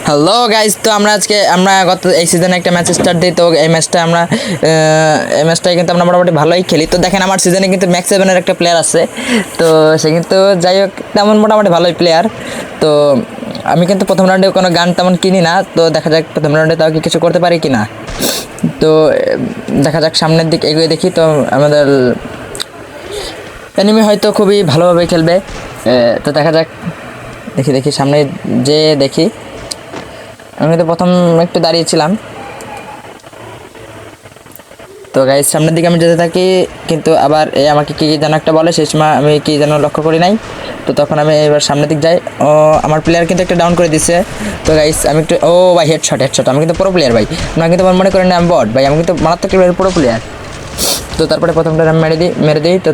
Hello guys, তো আমরা গত এই সিজনে একটা ম্যাচ স্টার্ট দিই। তো এই ম্যাচটাই কিন্তু আমরা মোটামুটি ভালোই খেলি। তো দেখেন আমার সিজনে কিন্তু ম্যাক্স 7-এর একটা প্লেয়ার আছে। তো সে কিন্তু যাই হোক তেমন মোটামুটি ভালোই প্লেয়ার। তো আমি কিন্তু প্রথম রাউন্ডে কোনো গান তেমন কিনি না। তো দেখা যাক প্রথম রাউন্ডে তাও কি কিছু করতে পারি কি না। তো দেখা যাক সামনের দিক এগিয়ে দেখি। তো আমাদের এনিমি হয়তো খুবই ভালোভাবে খেলবে। তো দেখা যাক, দেখি সামনে যে দেখি। আমি তো প্রথম একটু দাঁড়িয়েছিলাম। তো গাইস সামনের দিকে আমি যেতে থাকি, কিন্তু আবার আমাকে কী যেন একটা বলে, সেই সময় আমি কি যেন লক্ষ্য করি নাই। তো তখন আমি এবার সামনের দিক যাই। ও আমার প্লেয়ার কিন্তু একটা ডাউন করে দিচ্ছে। তো গাইস আমি একটু ভাই হেডশট। আমি কিন্তু পুরো প্লেয়ার ভাই, আপনারা কিন্তু মনে করেন না আমি বট ভাই, আমি কিন্তু মারাত্মক পুরো প্লেয়ার। তো তারপরে প্রথমটা আমি মেরে দিই। তো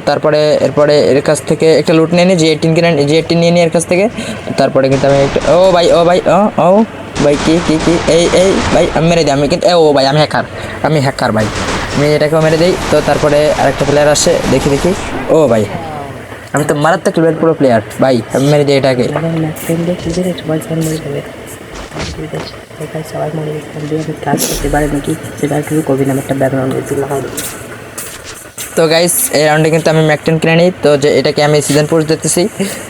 এরপরে এর কাছ থেকে একটা লুট নিয়ে নিই, G18 নিয়ে নিই এর কাছ থেকে। তারপরে কিন্তু আমি একটু ও ভাই ভাই কি এই ভাই আমি মেরে দিই। আমি কিন্তু ভাই আমি হ্যাকার ভাই, আমি এটাকেও মেরে দিই। তো তারপরে আরেকটা প্লেয়ার আসে, দেখি ভাই আমি তো মারাত্মক পুরো প্লেয়ার ভাই, আমি মেরে দিই এটাকে। তো গাইস এই রাউন্ডে কিন্তু আমি ম্যাক 10 কিনে নিই। তো যে এটাকে আমি সিজন পুশ দিতেছি।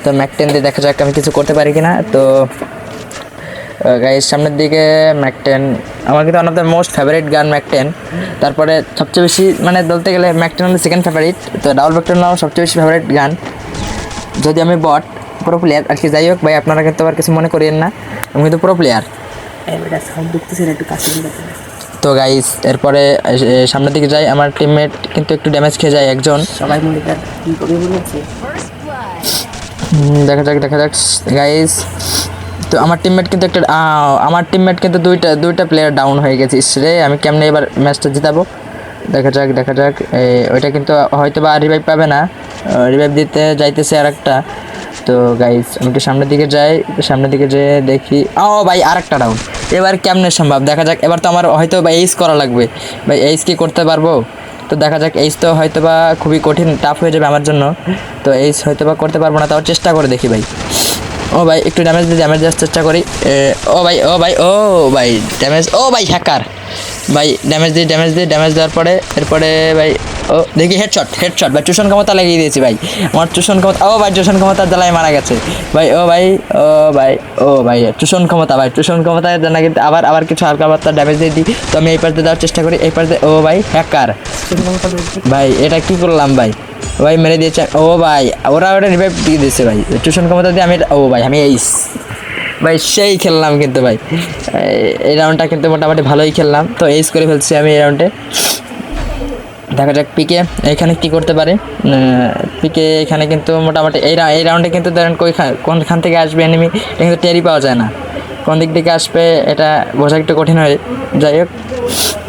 তো ম্যাক 10 দিয়ে দেখা যাক আমি কিছু করতে পারি কিনা। তো গাইস সামনের দিকে ম্যাক 10 আমার কিন্তু one of the most favourite গান ম্যাক 10। তারপরে সবচেয়ে বেশি মানে বলতে গেলে ম্যাক 10 হলো সেকেন্ড ফেভারিট। তো ডাবল ভেক্টর নাও সবচেয়ে বেশি ফেভারিট গান, যদি আমি বট পুরো প্লেয়ার আর কি। যাই হোক ভাই আপনারা কিন্তু আবার কিছু মনে করিয়েন না, আমি কিন্তু পুরো প্লেয়ার। তো গাইস এরপরে সামনের দিকে যাই, আমার টিমমেট কিন্তু একটু ড্যামেজ খেয়ে যায় একজন। সবাই দেখা যাক গাইস। তো আমার টিমমেট কিন্তু দুইটা প্লেয়ার ডাউন হয়ে গেছে রে। আমি কেমনে এবার ম্যাচটা জিতাবো, দেখা যাক। ওইটা কিন্তু হয়তো বা রিভাইভ পাবে না, রিভাইভ দিতে যাইতেছে আর একটা। তো গাইস আমি একটু সামনের দিকে যেয়ে দেখি ভাই আরেকটা ডাউন। এবার কেমনে সম্ভব, দেখা যাক। এবার তো আমার হয়তো বা এইস করা লাগবে ভাই, এইস কি করতে পারবো? তো দেখা যাক, এইস তো হয়তো বা খুবই কঠিন টাফ হয়ে যাবে আমার জন্য। তো এইস হয়তো বা করতে পারবো না, তাও চেষ্টা করে দেখি ভাই। ভাই একটু ড্যামেজ দেওয়ার চেষ্টা করি। ভাই ড্যামেজ, ভাই হ্যাকার ভাই, ড্যামেজ দেওয়ার পরে এরপরে ভাই দেখি হেডশট ভাই, টুশন ক্ষমতা লাগিয়ে দিয়েছি ভাই। আমার টুশন ক্ষমতা ভাই টুশন ক্ষমতার জ্বালায় মারা গেছে ভাই। ভাই টুশন ক্ষমতার জানা কিন্তু আবার কিছু হালকা বার্তা ড্যামেজ দিয়ে দিই। তো আমি এই পাশে দেওয়ার চেষ্টা করি, এই পাশে ভাই হ্যাকার ভাই, এটা কি করলাম ভাই মেরে দিয়েছে। ভাই ওরা রিভাইভ দিয়ে দিয়েছে ভাই, টিউশন ক্ষমতা দিয়ে আমি ভাই আমি এইস ভাই সেই খেললাম কিন্তু ভাই। এই রাউন্ডটা কিন্তু মোটামুটি ভালোই খেললাম। তো এইস করে ফেলছি আমি এই রাউন্ডে। দেখা যাক পিকে এখানে কি করতে পারে। পিকে এখানে কিন্তু মোটামুটি এই রাউন্ডে কিন্তু ধরেন কোনখান থেকে আসবে এনিমি এটা কিন্তু টেরই পাওয়া যায় না, কোন দিক থেকে আসবে এটা বোঝা একটু কঠিন হয়। যাই হোক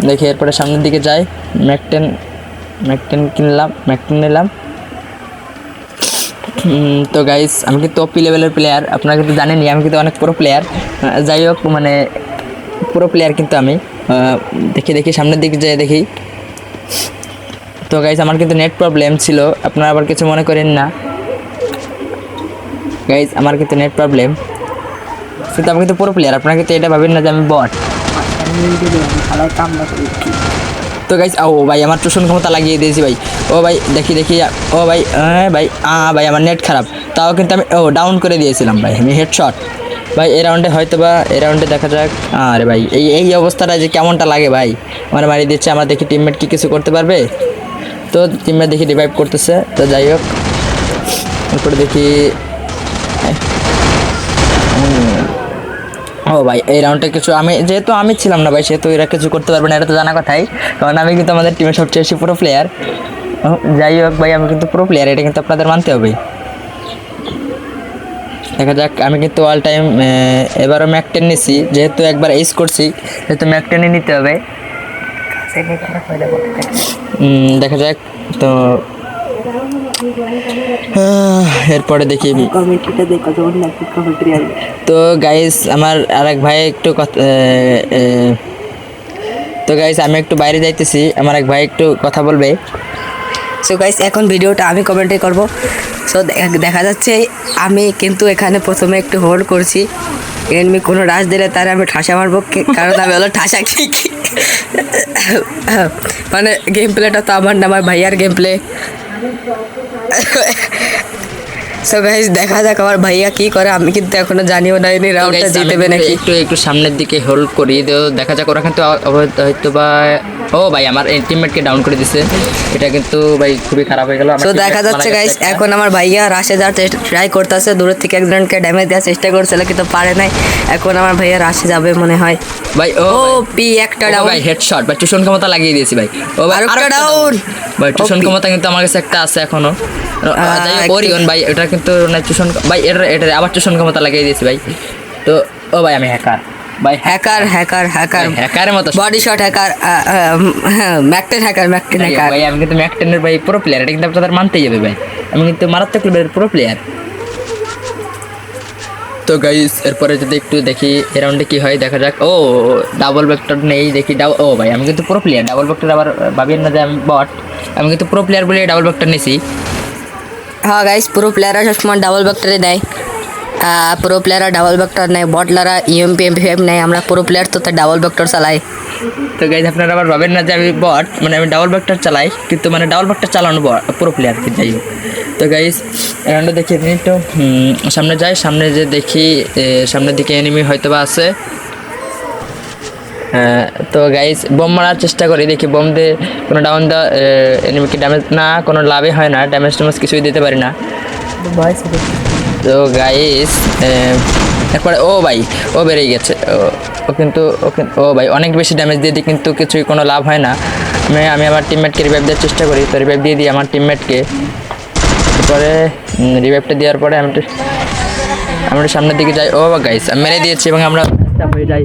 দেখি এরপরে সামনের দিকে যাই। ম্যাক 10 নিলাম। তো গাইস আমি কিন্তু টপ লেভেলের প্লেয়ার, আপনারা কিন্তু জানেনই আমি কিন্তু অনেক পুরো প্লেয়ার। যাই হোক মানে পুরো প্লেয়ার কিন্তু আমি। দেখি সামনের দিকে যেয়ে দেখি। তো গাইস আমার কিন্তু নেট প্রবলেম ছিল, আপনারা আবার কিছু মনে করেন না গাইস, আমার কিন্তু নেট প্রবলেম, কিন্তু আমি কিন্তু পুরো প্লেয়ার, আপনারা কিন্তু এটা ভাবেন না যে আমি বট। তো গাইস ভাই আমার টুশন ক্ষমতা লাগিয়ে দিয়েছি ভাই। ভাই দেখি ভাই আমার নেট খারাপ, তাও কিন্তু আমি ডাউন করে দিয়েছিলাম ভাই, আমি হেডশট ভাই। এই রাউন্ডে দেখা যাক। আরে ভাই এই অবস্থাটা যে কেমনটা লাগে ভাই, আমার মারি দিচ্ছে। আমার দেখি টিমমেট কি কিছু করতে পারবে। তো টিমমেট দেখি রিভাইভ করতেছে। তো যাই হোক এরপরে দেখি ভাই এই রাউন্ডে কিছু যেহেতু আমি ছিলাম না ভাই, সেহেতু এরা কিছু করতে পারবে না, এটা তো জানা কথাই, কারণ আমি কিন্তু আমাদের টিমের সবচেয়ে বেশি পুরো প্লেয়ার। যাই হোক ভাই আমি কিন্তু পুরো প্লেয়ার, এটা কিন্তু আপনাদের মানতে হবে। দেখা যাক আমি কিন্তু অল টাইম এবারও ম্যাক 10 নিছি, যেহেতু একবার এইস করছি সেহেতু ম্যাক 10 নিতে হবে। দেখা যাক। তো এরপরে দেখি। তো গাইস আমার আরেক ভাই একটু তো গাইস আমি একটু বাইরে যাইতেছি, আমার এক ভাই একটু কথা বলবে। সো গাইস এখন ভিডিওটা আমি কমেন্টে করব। সো দেখা যাচ্ছে আমি কিন্তু এখানে প্রথমে একটু হোল্ড করছি, এনিমি কোনো রাশ দিলে তার আমি ঠাসা মারবো কারণ আমি হলো ঠাসা কি মানে গেম প্লেটা তো আমার না, আমার ভাইয়ার গেম প্লে। সো গাইস দেখা যাক আমার ভাইয়া কি করে, আমি কিন্তু এখনো জানিও না এই রাউন্ডটা জিতবে নাকি। একটু সামনের দিকে হোল্ড করি, দেখা যাক ওরা কিন্তু হয়তো বা ও ভাই আমার টিমমেটকে ডাউন করে দিছে, এটা কিন্তু ভাই খুবই খারাপ হয়ে গেল। তো দেখা যাচ্ছে গাইস এখন আমার ভাইয়া রাশে যাওয়ার ট্রাই করতেছে, দূরের থেকে একজনকে ড্যামেজ দেওয়ার চেষ্টা করছিল কিন্তু পারে নাই। এখন আমার ভাইয়া রাশে যাবে মনে হয় ভাই। ও পি একটা ডাউন ভাই, হেডশট ভাই, টিউশন ক্ষমতা লাগিয়ে দিয়েছি ভাই। ও ভাই আরেকটা ডাউন ভাই, টিউশন ক্ষমতা কিন্তু আমার কাছে একটা আছে এখনো। ওরিয়ন ভাই এটা কিন্তু না টিউশন ভাই, এটা আবার টিউশন ক্ষমতা লাগিয়ে দিয়েছি ভাই। তো ও ভাই আমি হ্যাকার ভাই, হ্যাকারের মতো বডি শট হ্যাকার, ম্যাকটেন হ্যাকার ভাই। আমি কিন্তু ম্যাকটেনের ভাই পুরো প্লেয়ার, এটা কিন্তু আপনাদের মানতেই হবে ভাই, আমি কিন্তু মারাত্মক লেভেলের পুরো প্লেয়ার। তো গাইস এরপরে যদি একটু দেখি এই রাউন্ডে কী হয় দেখা যাক। ও ডাবল ভেক্টর নেই দেখি, ও ভাই আমি কিন্তু পুরো প্লেয়ার, ডাবল ভেক্টর আবার ভাবিয়েন না যে আমি বট, আমি কিন্তু পুরো প্লেয়ার বলে ডাবল ভেক্টর নিয়েছি। হ্যাঁ গাইস পুরো প্লেয়াররা সবসময় ডাবল ভেক্টরে দেয়, পুরো প্লেয়াররা ডাবল ভেক্টর নেয়, বটলারা ইএমপি এমপি5 নেয়, আমরা পুরো প্লেয়ার তো তার ডাবল ভেক্টর চালাই। তো গাইজ আপনারা আবার ভাবেন না যে আমি বট, মানে আমি ডাবল ভেক্টর চালাই, কিন্তু মানে ডাবল ভেক্টর চালানো পুরো প্লেয়ারকে যাই হোক। তো গাইজ রাউন্ডে দেখি এমনি তো সামনে যাই, সামনে যে দেখি সামনের দিকে এনিমি হয়তো বা আছে। তো গাইজ বোম মারার চেষ্টা করি, দেখি বোম দিয়ে কোনো ডাউন দেওয়া এনিমিকে ড্যামেজ না, কোনো লাভই হয় না, ড্যামেজ ট্যামেজ কিছুই দিতে পারি না। তো গাইজ এরপরে ও ভাই ও বেরিয়ে গেছে, ও কিন্তু ও ভাই অনেক বেশি ড্যামেজ দিয়ে দিই কিন্তু কিছুই কোনো লাভ হয় না। আমি আমার টিমমেটকে রিভাইভ দেওয়ার চেষ্টা করি, তো রিভাইভ দিয়ে দিই আমার টিমমেটকে। এরপরে রিভাইভটা দেওয়ার পরে আমি সামনের দিকে যাই। ও গাইস আমি মেরে দিয়েছি এবং আমরা হয়ে যাই।